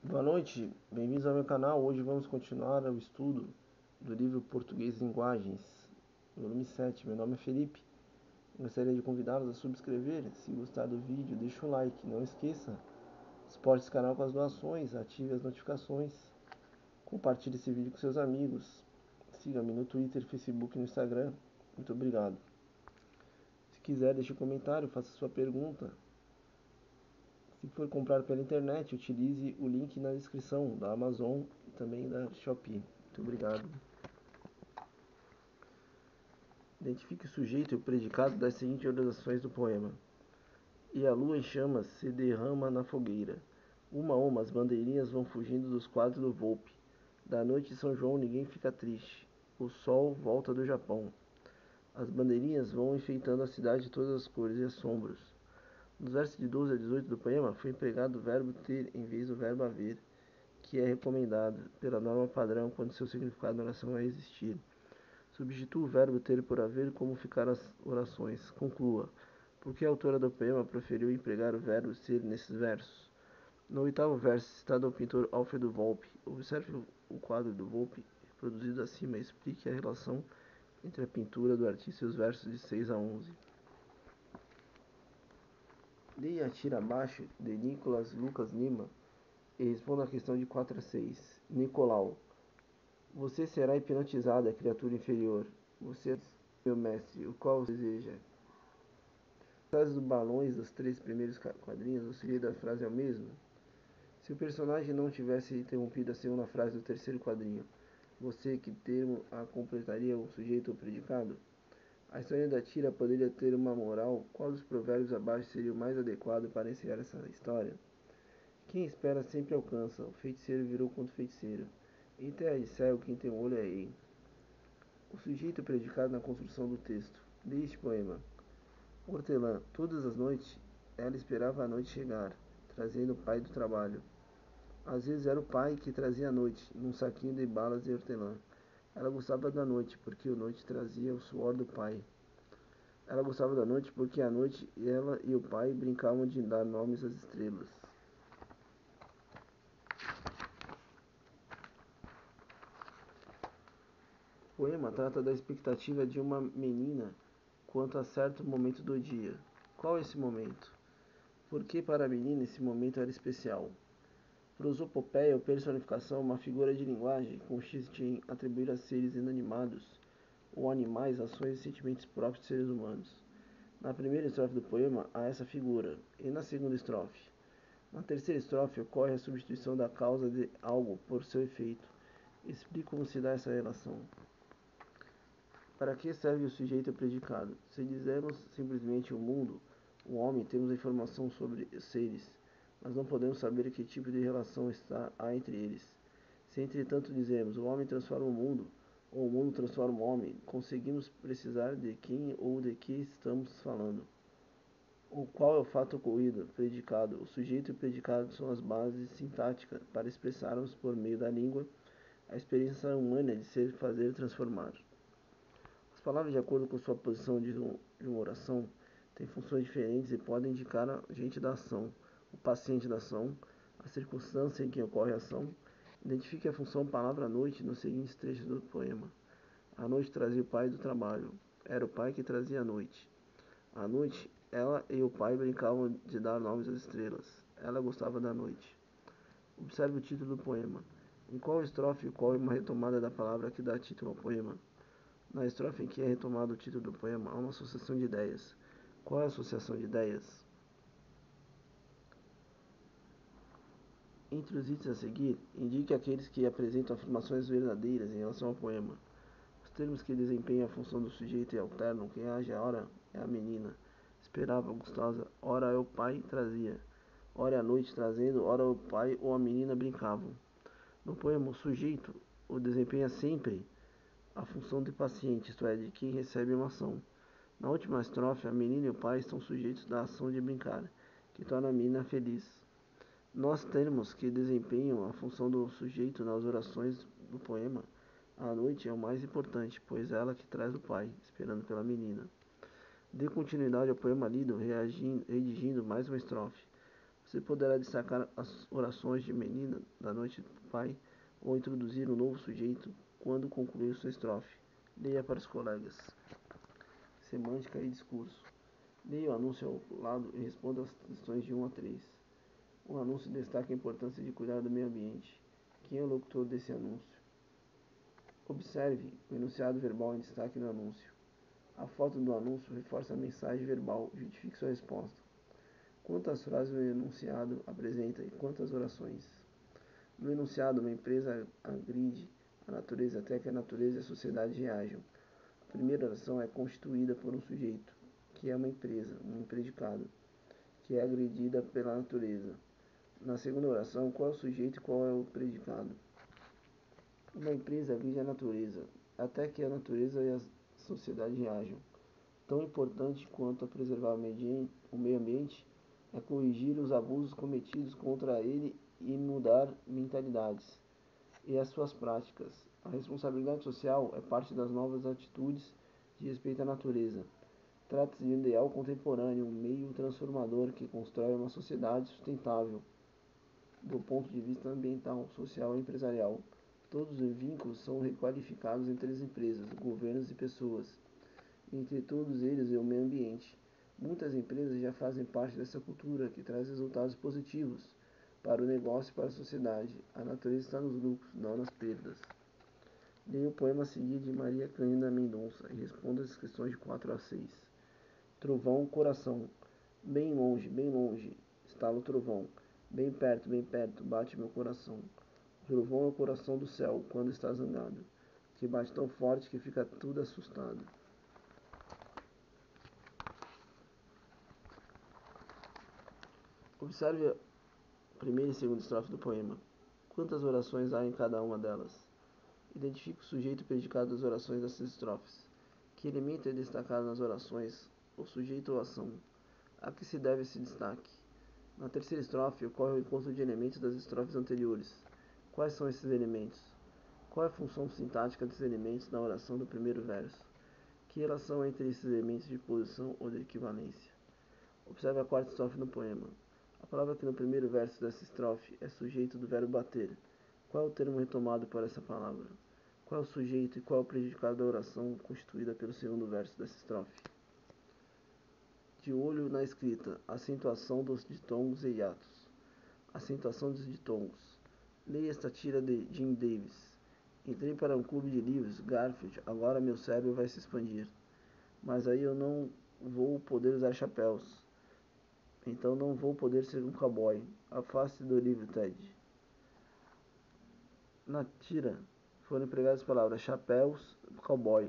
Boa noite, bem-vindos ao meu canal. Hoje vamos continuar o estudo do livro Português Linguagens, volume 7. Meu nome é Felipe. Gostaria de convidá-los a subscrever. Se gostar do vídeo, deixa o like. Não esqueça, suporte esse canal com as doações, ative as notificações, compartilhe esse vídeo com seus amigos. Siga-me no Twitter, Facebook e no Instagram. Muito obrigado. Se quiser, deixe um comentário, faça sua pergunta. Se for comprar pela internet, utilize o link na descrição da Amazon e também da Shopee. Muito obrigado. Identifique o sujeito e o predicado das seguintes orações do poema. E a lua em chamas se derrama na fogueira. Uma a uma as bandeirinhas vão fugindo dos quadros do Volpe. Da noite de São João ninguém fica triste. O sol volta do Japão. As bandeirinhas vão enfeitando a cidade de todas as cores e assombros. Nos versos de 12 a 18 do poema foi empregado o verbo ter em vez do verbo haver, que é recomendado pela norma padrão quando seu significado na oração é existir. Substitua o verbo ter por haver como ficaram as orações. Conclua. Por que a autora do poema preferiu empregar o verbo ser nesses versos? No oitavo verso, citado ao pintor Alfredo Volpi, observe o quadro do Volpi, reproduzido acima, e explique a relação entre a pintura do artista e os versos de 6 a 11. Leia Atira Abaixo, de Nicolas Lucas Lima, e responda a questão de 4 a 6. Nicolau. Você será hipnotizada, criatura inferior. Você é meu mestre, o qual deseja. As frases dos balões dos 3 primeiros quadrinhos, o sentido da frase é o mesmo? Se o personagem não tivesse interrompido a segunda frase do terceiro quadrinho, você que termo a completaria o sujeito ou predicado? A história da tira poderia ter uma moral? Qual dos provérbios abaixo seria o mais adequado para encerrar essa história? Quem espera sempre alcança, o feiticeiro virou contra o feiticeiro. Em terra de céu, quem tem um olho é rei. O sujeito é predicado na construção do texto. Leia este poema. Hortelã, todas as noites, ela esperava a noite chegar, trazendo o pai do trabalho. Às vezes era o pai que trazia a noite, num saquinho de balas de hortelã. Ela gostava da noite, porque a noite trazia o suor do pai. Ela gostava da noite porque à noite ela e o pai brincavam de dar nomes às estrelas. O poema trata da expectativa de uma menina quanto a certo momento do dia. Qual é esse momento? Porque para a menina esse momento era especial. Prosopopeia ou personificação é uma figura de linguagem que consiste em atribuir a seres inanimados ou animais ações e sentimentos próprios de seres humanos. Na primeira estrofe do poema há essa figura, e na segunda estrofe? Na terceira estrofe ocorre a substituição da causa de algo por seu efeito. Explique como se dá essa relação. Para que serve o sujeito e o predicado? Se dizermos simplesmente o mundo, o homem, temos informação sobre os seres, mas não podemos saber que tipo de relação há entre eles. Se entretanto dizermos o homem transforma o mundo, ou o mundo transforma o homem, conseguimos precisar de quem ou de que estamos falando. O qual é o fato ocorrido, predicado. O sujeito e o predicado são as bases sintáticas para expressarmos por meio da língua a experiência humana de ser, fazer, transformar. As palavras, de acordo com sua posição de uma oração, têm funções diferentes e podem indicar o agente da ação, o paciente da ação, a circunstância em que ocorre a ação. Identifique a função palavra-noite nos seguintes trechos do poema. A noite trazia o pai do trabalho. Era o pai que trazia a noite. À noite, ela e o pai brincavam de dar nomes às estrelas. Ela gostava da noite. Observe o título do poema. Em qual estrofe e qual é uma retomada da palavra que dá título ao poema? Na estrofe em que é retomado o título do poema, há uma associação de ideias. Qual é a associação de ideias? Entre os itens a seguir, indique aqueles que apresentam afirmações verdadeiras em relação ao poema. Os termos que desempenham a função do sujeito e alternam quem age ora é a menina. Esperava, gostosa, ora é o pai trazia. Ora é a noite trazendo, ora o pai ou a menina brincavam. No poema, o sujeito o desempenha sempre a função de paciente, isto é, de quem recebe uma ação. Na última estrofe, a menina e o pai estão sujeitos da ação de brincar, que torna a menina feliz. Nós termos que desempenham a função do sujeito nas orações do poema, a noite é o mais importante, pois é ela que traz o pai, esperando pela menina. Dê continuidade ao poema lido, redigindo mais uma estrofe. Você poderá destacar as orações de menina da noite do pai ou introduzir um novo sujeito quando concluir sua estrofe. Leia para os colegas. Semântica e discurso. Leia o anúncio ao lado e responda as questões de 1 a 3. O anúncio destaca a importância de cuidar do meio ambiente. Quem é o locutor desse anúncio? Observe o enunciado verbal em destaque no anúncio. A foto do anúncio reforça a mensagem verbal. Justifique sua resposta. Quantas frases o enunciado apresenta e quantas orações? No enunciado, uma empresa agride a natureza até que a natureza e a sociedade reajam. A primeira oração é constituída por um sujeito, que é uma empresa, um predicado, que é agredida pela natureza. Na segunda oração, qual é o sujeito e qual é o predicado? Uma empresa agride a natureza, até que a natureza e a sociedade reajam. Tão importante quanto a preservar o meio ambiente é corrigir os abusos cometidos contra ele e mudar mentalidades e as suas práticas. A responsabilidade social é parte das novas atitudes de respeito à natureza. Trata-se de um ideal contemporâneo, um meio transformador que constrói uma sociedade sustentável do ponto de vista ambiental, social e empresarial. Todos os vínculos são requalificados entre as empresas, governos e pessoas, entre todos eles e o meio ambiente. Muitas empresas já fazem parte dessa cultura que traz resultados positivos para o negócio e para a sociedade. A natureza está nos lucros, não nas perdas. Leia o poema a seguir de Maria Cândida Mendonça e responda as questões de 4 a 6. Trovão, coração. Bem longe, estala o trovão. Bem perto, bate meu coração. O trovão é o coração do céu, quando está zangado, que bate tão forte que fica tudo assustado. Observe a primeira e segunda estrofe do poema. Quantas orações há em cada uma delas? Identifique o sujeito e predicado das orações dessas estrofes. Que elemento é destacado nas orações, o sujeito ou a ação? A que se deve esse destaque? Na terceira estrofe ocorre o encontro de elementos das estrofes anteriores. Quais são esses elementos? Qual é a função sintática desses elementos na oração do primeiro verso? Que relação há entre esses elementos de posição ou de equivalência? Observe a quarta estrofe no poema. A palavra que no primeiro verso dessa estrofe é sujeito do verbo bater. Qual é o termo retomado para essa palavra? Qual é o sujeito e qual é o predicado da oração constituída pelo segundo verso dessa estrofe? De olho na escrita, acentuação dos ditongos e hiatos. Acentuação dos ditongos. Leia esta tira de Jim Davis. Entrei para um clube de livros, Garfield, agora meu cérebro vai se expandir. Mas aí eu não vou poder usar chapéus. Então não vou poder ser um cowboy. Afaste do livro, Ted. Na tira foram empregadas as palavras chapéus, cowboy.